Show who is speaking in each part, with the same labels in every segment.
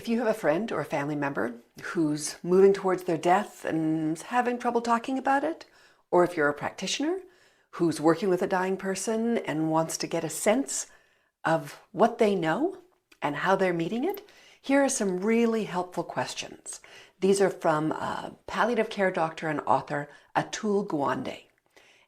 Speaker 1: If you have a friend or a family member who's moving towards their death and is having trouble talking about it, or if you're a practitioner who's working with a dying person and wants to get a sense of what they know and how they're meeting it, here are some really helpful questions. These are from palliative care doctor and author Atul Gawande,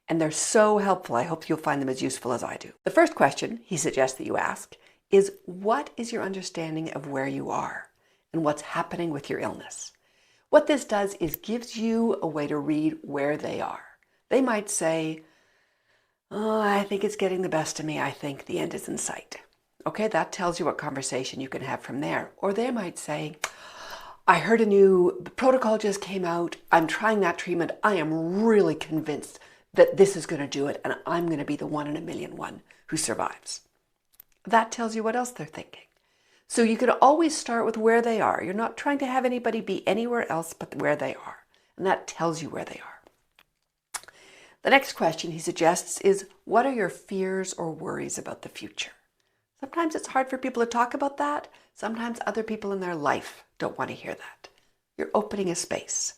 Speaker 1: and they're so helpful. I hope you'll find them as useful as I do. The first question he suggests that you ask is, what is your understanding of where you are and what's happening with your illness? What this does is gives you a way to read where they are. They might say, oh, I think it's getting the best of me. I think the end is in sight. Okay, that tells you what conversation you can have from there. Or they might say, I heard a new protocol just came out. I'm trying that treatment. I am really convinced that this is going to do it, and I'm going to be the 1 in a million one who survives. That tells you what else they're thinking. So you can always start with where they are. You're not trying to have anybody be anywhere else but where they are. And that tells you where they are. The next question he suggests is, what are your fears or worries about the future? Sometimes it's hard for people to talk about that. Sometimes other people in their life don't want to hear that. You're opening a space.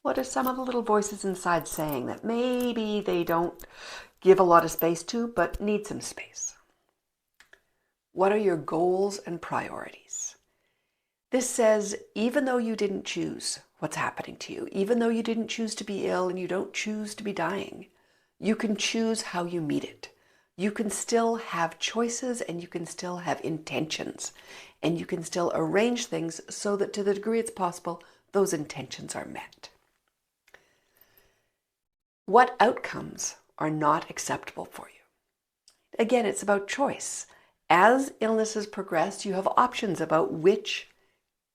Speaker 1: What are some of the little voices inside saying that maybe they don't give a lot of space to, but need some space? What are your goals and priorities? This says, even though you didn't choose what's happening to you, even though you didn't choose to be ill and you don't choose to be dying, you can choose how you meet it. You can still have choices and you can still have intentions, and you can still arrange things so that to the degree it's possible, those intentions are met. What outcomes are not acceptable for you? Again, it's about choice. As illnesses progress, you have options about which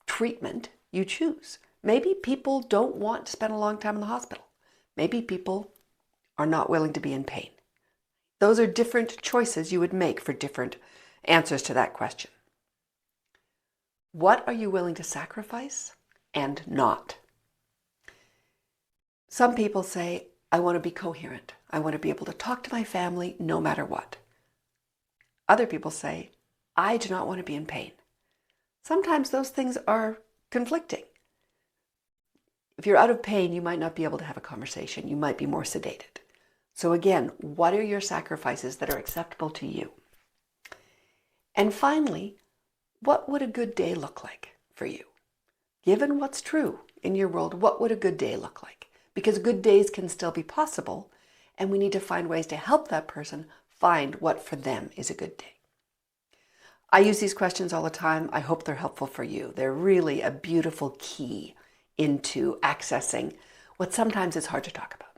Speaker 1: treatment you choose. Maybe people don't want to spend a long time in the hospital. Maybe people are not willing to be in pain. Those are different choices you would make for different answers to that question. What are you willing to sacrifice and not? Some people say, I want to be coherent. I want to be able to talk to my family no matter what. Other people say, I do not want to be in pain. Sometimes those things are conflicting. If you're out of pain, you might not be able to have a conversation. You might be more sedated. So again, what are your sacrifices that are acceptable to you? And finally, what would a good day look like for you? Given what's true in your world, what would a good day look like? Because good days can still be possible, and we need to find ways to help that person find what for them is a good day. I use these questions all the time. I hope they're helpful for you. They're really a beautiful key into accessing what sometimes is hard to talk about.